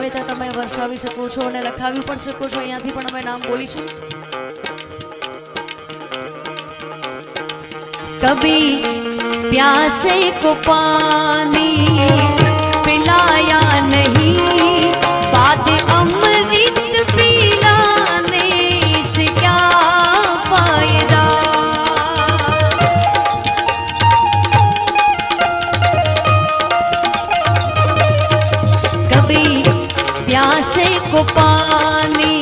આવે ત્યાં તમે વરસાવી શકો છો અને લખાવી પણ શકો છો। અહીંયાથી પણ અમે નામ બોલીશું। कभी प्यासे को पानी पिलाया नहीं, बाद अमृत पिलाने से क्या फायदा। कभी प्यासे को पानी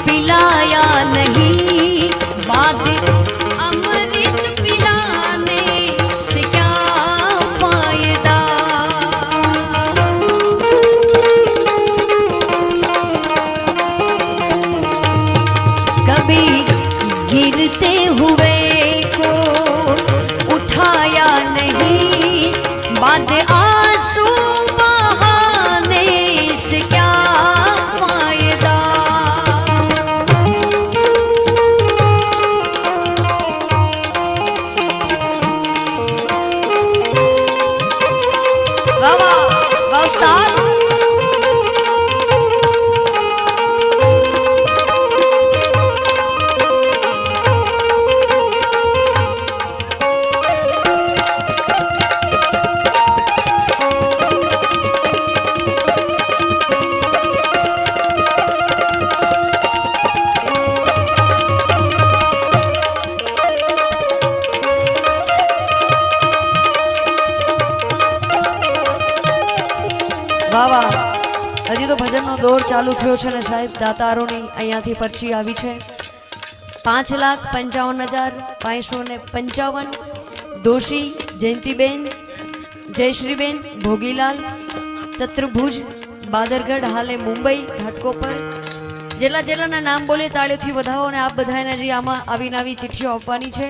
पिलाया नहीं, बाद अमृत पिलाने से क्या फायदा। कभी गिरते हुए को उठाया नहीं, बाद आंसू बहाने से क्या फायदा। वाह वाह वाह उस्ताद। वाह वाह। हजी तो भजन नो दौर चालू थयो छे ने साहेब दातारोनी અહીંયાથી પરચી આવી છે। 5,55,555 दोषी जयंतीबेन, जयश्रीबेन, भोगीलाल, चतुर्भुज, बादरगढ़ हाले मुंबई घाटकोपर। જેટલા જેટલાના નામ બોલે તાળીઓથી વધાવો અને આપ બધાને જે આમાં આવીને આવી ચિઠ્ઠીઓ આપવાની છે।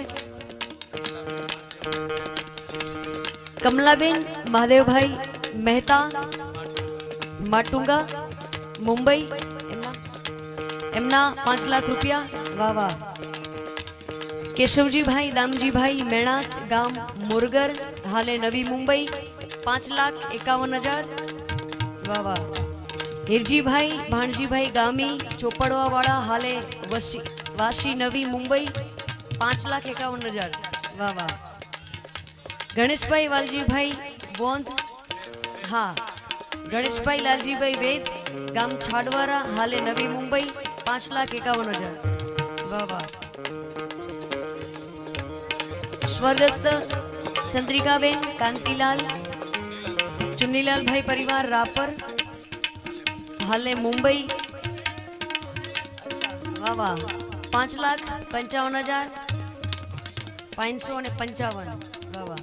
કમલાબેન મહાદેવભાઈ મહેતા माटुंगा मुंबई एमना 5 लाख रुपया। वाह वाह। केशवजी भाई दामजी भाई मेणात गाम मुरगर हाले नवी मुंबई 5,51,000। वाह वाह। हिरजी भाई भाणजी भाई गामी चोपड़वा वाला हाले वासी नवी मुंबई 5,51,000। वाह वाह। गणेश भाई वालजी भाई बोंद हाँ गणेश भाई लालजी भाई वेद गाम छाड़वारा हाले नवी मुंबई 5,51,000। वाह वाह। स्वर्गस्थ चंद्रिकाबेन कांतिलाल चुन्नीलाल भाई परिवार रापर हाले मुंबई। वाह वाह। 5,55,555। वाह वाह।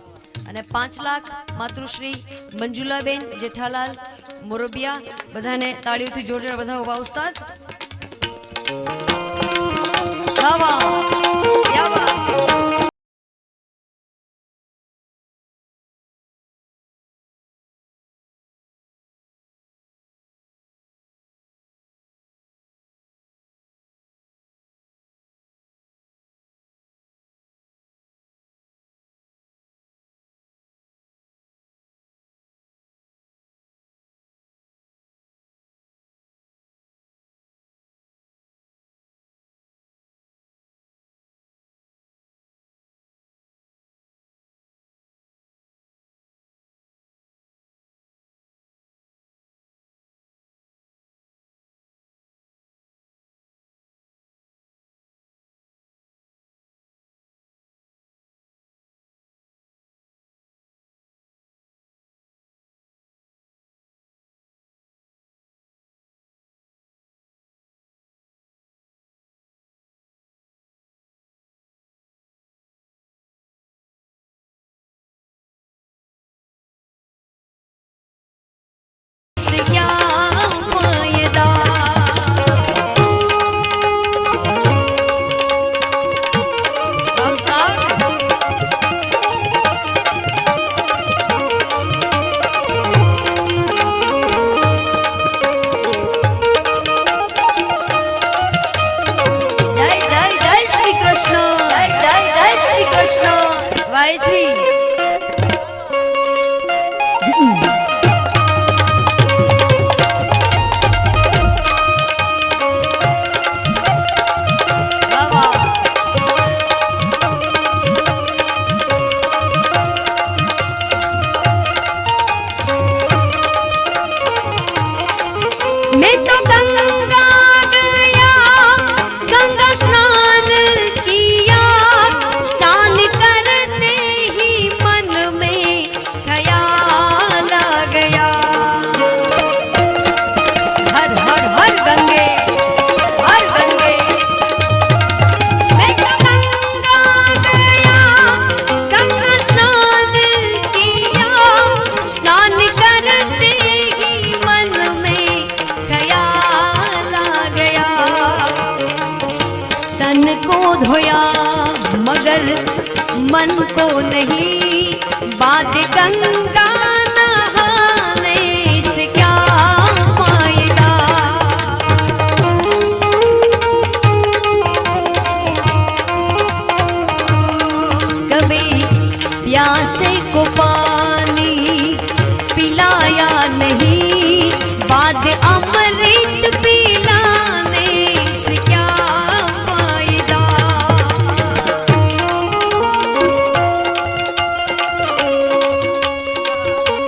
અને 5 લાખ માતૃશ્રી મંજુલાબેન જેઠાલાલ મોરબિયા। બધાને તાળીઓથી જોરદાર વધાવો વાહ ઉસ્તાદ। વાહ વાહ યા વાહ। मैं तो गंगा गया, गंगा स्नान किया, स्नान करते ही मन में ख्याल आ गया। हर हर हर गंगे, हर गंगे। मैं तो गंगा गया, गंगा स्नान किया, स्नान करते ही मन में ख्याल आ गया। तन को धोया मगर मन को नहीं, बात गंगा नहाने से क्या फायदा। कभी प्यासे को पानी पिलाया नहीं, बाद अमृत पिलाने से क्या फायदा।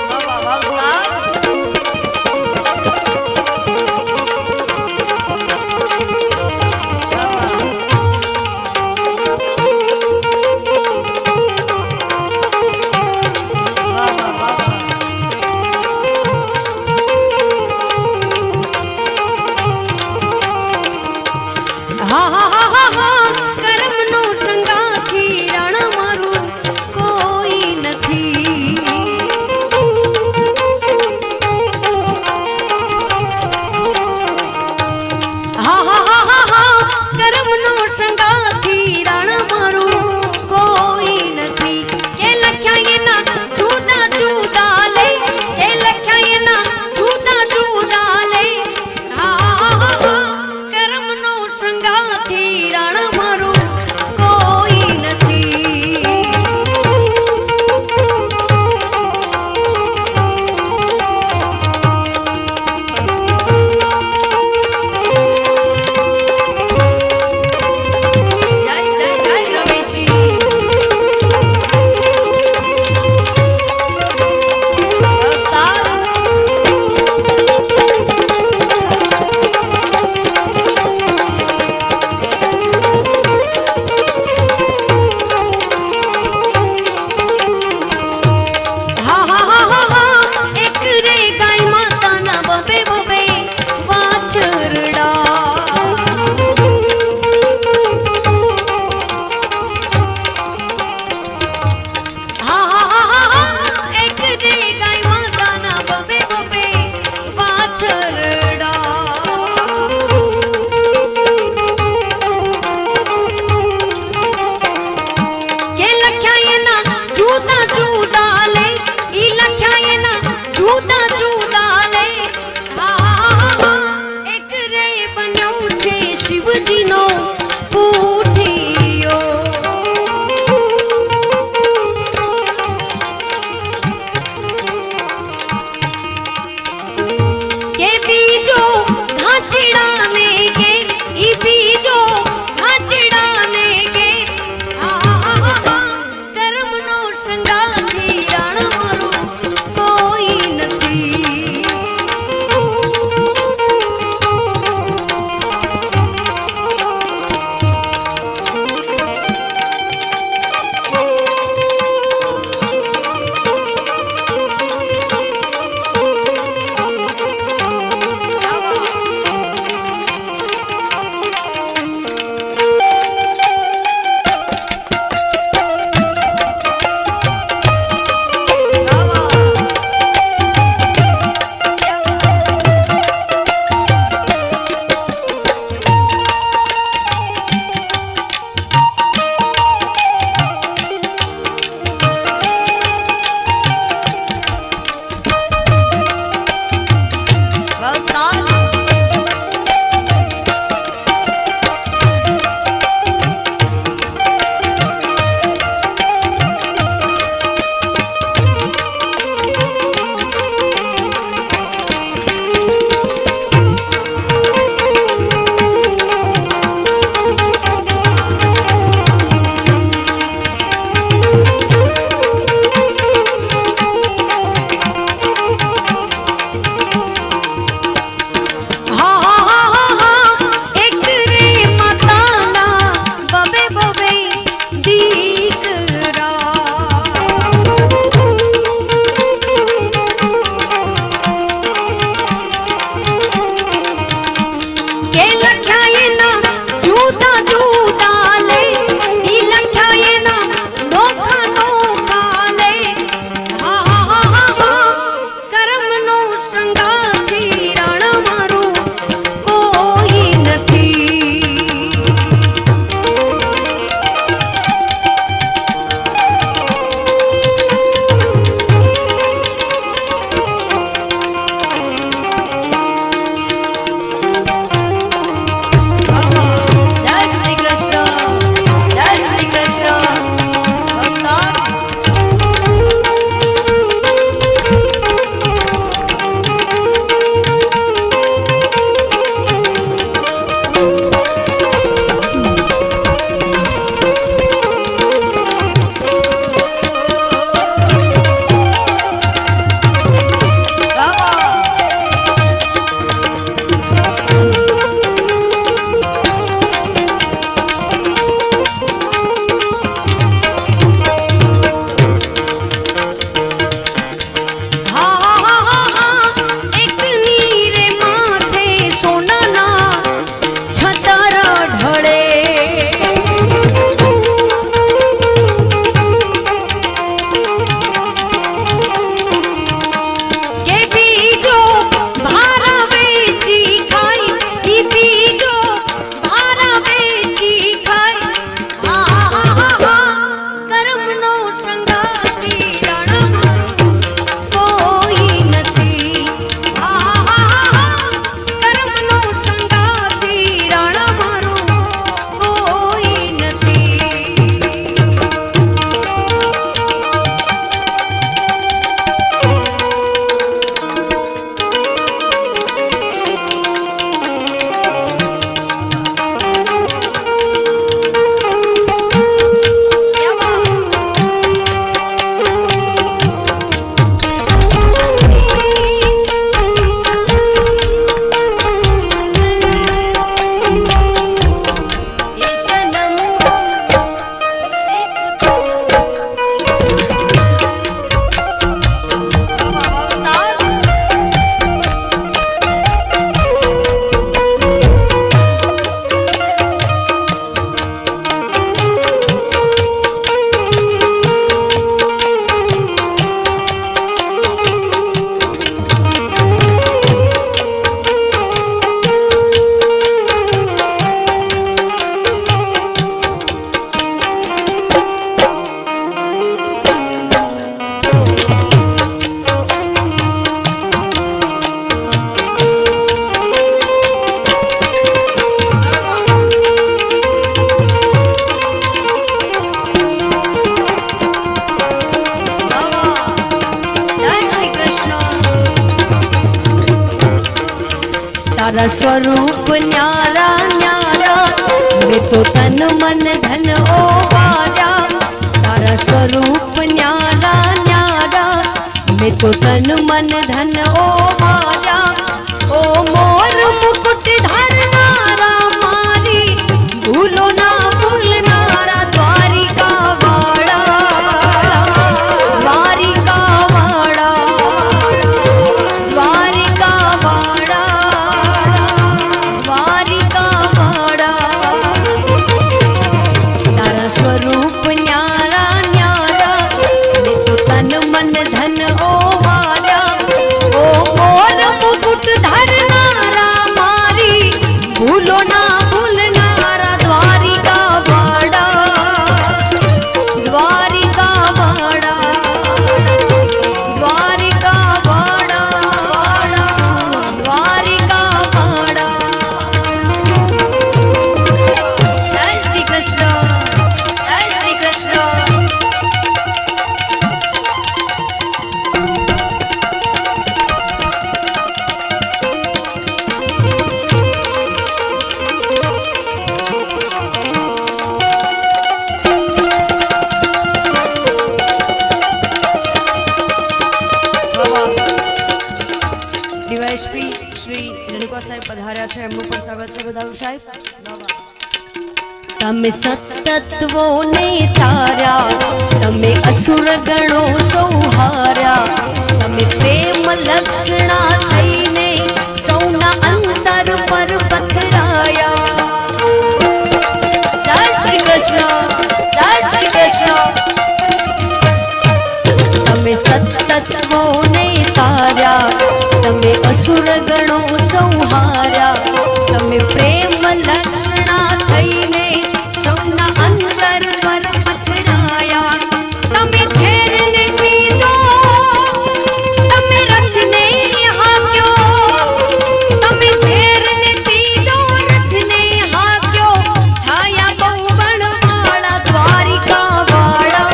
वाह वाह वाह साहब। वाह वाह वाह वाह। હા હા હા હા હા કર્મનો સંગાથી રણ મારું કોઈ નથી। હા હા હા હા હા કર્મનો સંગાથી રણ મારું કોઈ નથી। એ લખ્યા એના જુદા જુદા લે, એ લખ્યા એના જુદા જુદા લે। હા હા હા હા કર્મનો સંગાથી રણ મારું કોઈ નથી। तारा स्वरूप न्यारा न्यारा, मैं तो तन मन धन ओ वारा। तारा स्वरूप न्यारा न्यारा, मैं तो तन मन धन ओ वारा। ओ मोर मुकुट धरनारा मारी, भूलो ना भूलनारा द्वारिका वाड़ा, द्वारिका वाड़ा, द्वारिका वाड़ा, द्वारिका वाड़ा। तारा स्वरूप न्यारा न्यारा, मैं तो तन मन धन ओ वारा। ओ मोर मुकुट धरनारा मारी, भूलो ना भूलनारा द्वारिका वाड़ा, द्वारिका वाड़ा, द्वारिका वाड़ा, वाड़ा, द्वारिका वाड़ा। जय श्री कृष्ण, जय श्री कृष्ण। ડીવાયએસપી શ્રી રેણુકા સાહેબ પધાર્યા છે, એમનું પણ સ્વાગત છે બધાનું સાહેબ। તમે સતત્વોને તાર્યા, તમે અસુર ગણો સંહાર્યા, તમે પ્રેમ લક્ષણા થઈને સૌના અંતર પર પથરાયા। જય શ્રી કૃષ્ણ, જય શ્રી કૃષ્ણ। તમે સતત્વોને તાર્યા, તમે અસુર ગણો સંહાર્યા, તમે પ્રેમ લક્ષણા થઈને સૌના અંતર પર પથરાયા। તમે ઝેરને પીધો, તમે રથને હાંક્યો, તમે ઝેરને પીધો, રથને હાંક્યો, થાયા બહુ બળવાળા દ્વારિકા વાળા,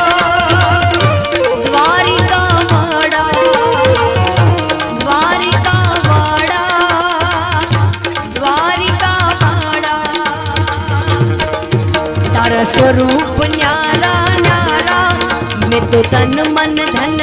દ્વારિકા વાળા, દ્વારિકા વાળા, દ્વારિકા વાળા। तारा स्वरूप न्यारा न्यारा, मैं तो तन मन धन